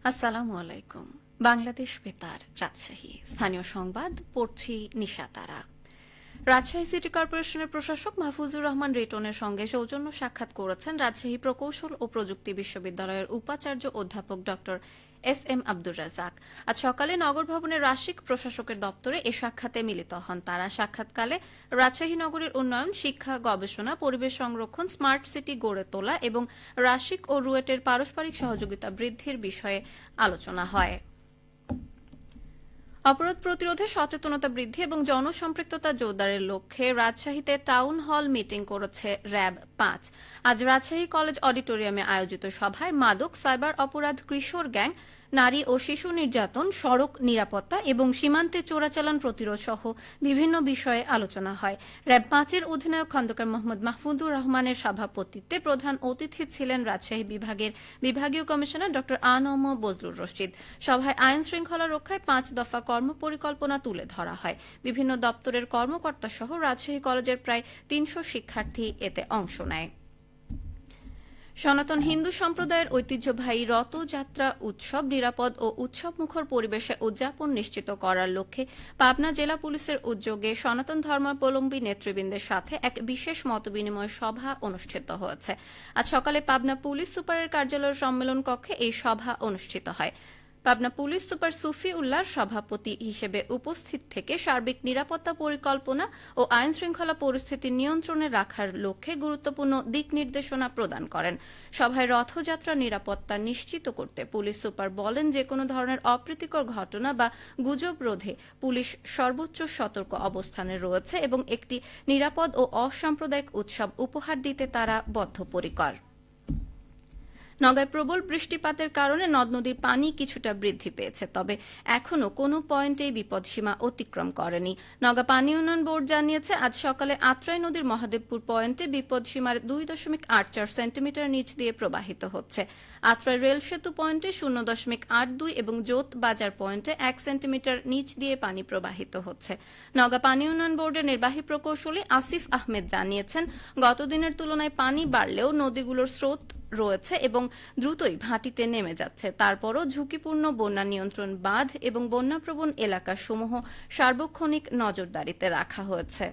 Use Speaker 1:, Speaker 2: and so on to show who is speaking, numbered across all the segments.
Speaker 1: আসসালামু আলাইকুম। বাংলাদেশ বেতার, রাজশাহী। স্থানীয় সংবাদ পড়ছি নিশা তারা। রাজশাহী সিটি কর্পোরেশনের প্রশাসক মাহফুজুর রহমান রিটনের সঙ্গে সৌজন্য সাক্ষাৎ করেছেন রাজশাহী প্রকৌশল ও প্রযুক্তি বিশ্ববিদ্যালয়ের উপাচার্য অধ্যাপক ড এস এম আব্দুর রাজ্জাক। আজ সকালে নগর ভবনের রাশিক প্রশাসকের দপ্তরে এ সাক্ষাতে মিলিত হন তারা। সাক্ষাৎকালে রাজশাহী নগরের উন্নয়ন, শিক্ষা, গবেষণা, পরিবেশ সংরক্ষণ, স্মার্ট সিটি গড়ে তোলা এবং রাশিক ও রুয়েটের পারস্পরিক সহযোগিতা বৃদ্ধির বিষয়ে আলোচনা হয়। অপরাধ প্রতিরোধে সচেতনতা বৃদ্ধি এবং জনসম্পৃক্ততা জোরদারের লক্ষ্যে রাজশাহীতে টাউন হল মিটিং করেছে র্যাব-৫। আজ রাজশাহী কলেজ অডিটোরিয়ামে আয়োজিত সভায় মাদক, সাইবার অপরাধ, কিশোর গ্যাং, নারী ও শিশু নির্যাতন, সড়ক নিরাপত্তা এবং সীমান্তে চোরাচালান প্রতিরোধ সহ বিভিন্ন বিষয়ে আলোচনা হয়। র্যাব-৫-এর অধিনায়ক খন্দকার মোহাম্মদ মাহফুজুর রহমানের সভাপতিত্বে প্রধান অতিথি ছিলেন রাজশাহী বিভাগের বিভাগীয় কমিশনার ড আ.ন.ম বজলুর রশিদ। সভায় আইন শৃঙ্খলা রক্ষায় ৫ দফা কর্মপরিকল্পনা তুলে ধরা হয়। বিভিন্ন দপ্তরের কর্মকর্তা সহ রাজশাহী কলেজের প্রায় ৩০০ শিক্ষার্থী এতে অংশ নেয়। সনাতন হিন্দু সম্প্রদায়ের ঐতিহ্যবাহী রথযাত্রা উৎসব নিরাপদ ও উৎসবমুখর পরিবেশে উদযাপন নিশ্চিত করার লক্ষ্যে পাবনা জেলা পুলিশের উদ্যোগে সনাতন ধর্মাবলম্বী নেতৃবৃন্দের সাথে এক বিশেষ মতবিনিময় সভা অনুষ্ঠিত হয়েছে। আজ সকালে পাবনা পুলিশ সুপারের কার্যালয়ের সম্মেলন কক্ষে এই সভা অনুষ্ঠিত হয়। পাবনা পুলিশ সুপার সুফি উল্লাহর সভাপতি হিসেবে উপস্থিত থেকে সার্বিক নিরাপত্তা পরিকল্পনা ও আইন শৃঙ্খলা পরিস্থিতি নিয়ন্ত্রণে রাখার লক্ষ্যে গুরুত্বপূর্ণ দিক নির্দেশনা প্রদান করেন। সভায় রথযাত্রা নিরাপত্তা নিশ্চিত করতে পুলিশ সুপার বলেন, যে কোনো ধরনের অপ্রীতিকর ঘটনা বা গুজব রোধে পুলিশ সর্বোচ্চ সতর্ক অবস্থানে রয়েছে এবং একটি নিরাপদ ও অসাম্প্রদায়িক উৎসব উপহার দিতে তারা বদ্ধপরিকর। নওগাঁয় প্রবল বৃষ্টিপাতের কারণে নদ নদীর পানি কিছুটা বৃদ্ধি পেয়েছে, তবে এখনও কোনো পয়েন্টেই বিপদসীমা অতিক্রম করেনি। নওগাঁ পানি উন্নয়ন বোর্ড জানিয়েছে, আজ সকালে আত্রাই নদীর মহাদেবপুর পয়েন্টে বিপদসীমার ২.৮৪ সেন্টিমিটার নিচ দিয়ে প্রবাহিত হচ্ছে। আত্রাই রেল সেতু পয়েন্টে ০.৮২ এবং জোত বাজার পয়েন্টে ১ সেন্টিমিটার নিচ দিয়ে পানি প্রবাহিত হচ্ছে। নওগাঁ পানি উন্নয়ন বোর্ডের নির্বাহী প্রকৌশলী আসিফ আহমেদ জানিয়েছেন, গত দিনের তুলনায় পানি বাড়লেও নদীগুলোর স্রোত রয়েছে এবং দ্রুতই ভাটিতে নেমে যাচ্ছে। তারপরও ঝুঁকিপূর্ণ বন্যা নিয়ন্ত্রণ বাঁধ এবং বন্যাপ্রবণ এলাকাসমূহ সার্বক্ষণিক নজরদারিতে রাখা হয়েছে।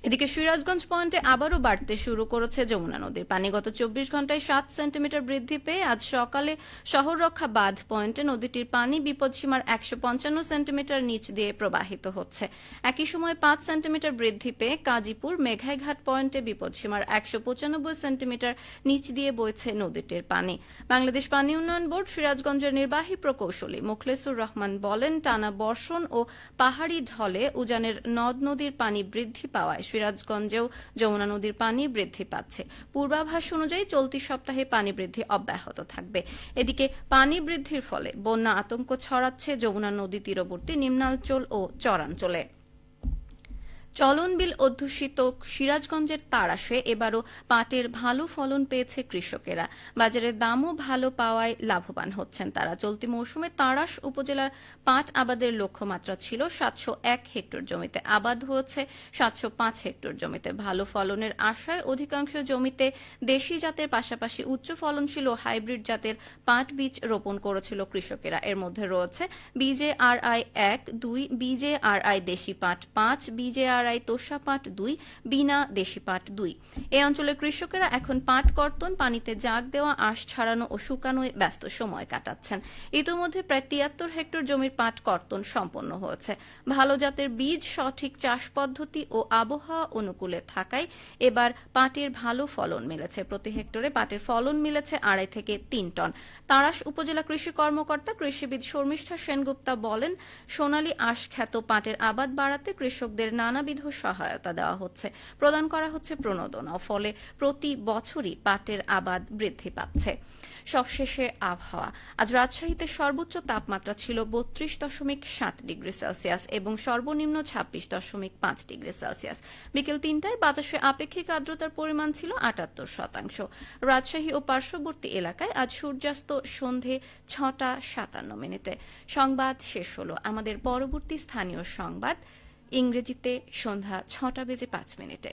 Speaker 1: এদিকে সিরাজগঞ্জ পয়েন্টে আবারও বাড়তে শুরু করেছে যমুনা নদীর পানি। গত ২৪ ঘণ্টায় ৭ সেন্টিমিটার বৃদ্ধি পেয়ে আজ সকালে শহর রক্ষা বাঁধ পয়েন্টে নদীটির পানি বিপদসীমার ১৫৫ সেন্টিমিটার নিচ দিয়ে প্রবাহিত হচ্ছে। একই সময় ৫ সেন্টিমিটার বৃদ্ধি পেয়ে কাজীপুর মেঘাইঘাট পয়েন্টে বিপদসীমার ১৯৫ সেন্টিমিটার নিচ দিয়ে বইছে নদীটির পানি। বাংলাদেশ পানি উন্নয়ন বোর্ড সিরাজগঞ্জের নির্বাহী প্রকৌশলী মোখলেসুর রহমান বলেন, টানা বর্ষণ ও পাহাড়ি ঢলে উজানের নদ নদীর পানি বৃদ্ধি পাওয়ায় সিরাজগঞ্জেও যমুনা নদীর পানি বৃদ্ধি পাচ্ছে। পূর্বাভাস অনুযায়ী চলতি সপ্তাহে পানি বৃদ্ধি অব্যাহত থাকবে। এদিকে পানি বৃদ্ধির ফলে বন্যা আতঙ্ক ছড়াচ্ছে যমুনা নদী তীরবর্তী নিম্নাঞ্চল ও চরাঞ্চলে। চলন বিল অধ্যুষিত সিরাজগঞ্জের তাড়াশে এবারও পাটের ভালো ফলন পেয়েছে কৃষকেরা। বাজারের দামও ভালো পাওয়ায় লাভবান হচ্ছেন তারা। চলতি মৌসুমে তাড়াশ উপজেলার পাট আবাদের লক্ষ্যমাত্রা ছিল ৭০১ হেক্টর জমিতে, আবাদ হয়েছে ৭০৫ হেক্টর জমিতে। ভালো ফলনের আশায় অধিকাংশ জমিতে দেশি জাতের পাশাপাশি উচ্চ ফলনশীল ও হাইব্রিড জাতের পাট বীজ রোপণ করেছিল কৃষকেরা। এর মধ্যে রয়েছে BJRI ১, ২, BJRI দেশি পাট ৫, BJRI তোষা পাট ২, বিনা দেশি পাট ২। এই অঞ্চলের কৃষকেরা এখন পাট কর্তন, পানিতে জাগ দেওয়া, আঁশ ছাড়ানো ও শুকানোয় ব্যস্ত সময় কাটাচ্ছেন। ইতোমধ্যে প্রায় ৭৩ হেক্টর জমির পাট কর্তন সম্পন্ন হয়েছে। ভালো জাতের বীজ, সঠিক চাষ পদ্ধতি ও আবহাওয়া অনুকূলে থাকায় এবার পাটের ভালো ফলন মিলেছে। প্রতি হেক্টরে পাটের ফলন মিলেছে ২.৫ থেকে ৩ টন। তাড়াশ উপজেলা কৃষি কর্মকর্তা কৃষিবিদ শর্মিষ্ঠা সেনগুপ্তা বলেন, সোনালী আঁশ খ্যাত পাটের আবাদ বাড়াতে কৃষকদের নানাবিধ সহায়তা দেওয়া হচ্ছে, প্রদান করা হচ্ছে প্রণোদনা, ফলে প্রতি বছরই পাটের আবাদ বৃদ্ধি পাচ্ছে। সবশেষে আবহাওয়া। আজ রাজশাহীতে সর্বোচ্চ তাপমাত্রা ছিল ৩২.৭ ডিগ্রি সেলসিয়াস এবং সর্বনিম্ন ২৬.৫ ডিগ্রি সেলসিয়াস। বিকেল ৩টায় বাতাসে আপেক্ষিক আর্দ্রতার পরিমাণ ছিল ৭৮%। রাজশাহী ও পার্শ্ববর্তী এলাকায় আজ সূর্যাস্ত সন্ধে ৬টা ৫৭ মিনিটে। সংবাদ শেষ হল। আমাদের পরবর্তী স্থানীয় সংবাদ ইংরেজিতে সন্ধ্যা ৬টা বেজে ৫ মিনিটে।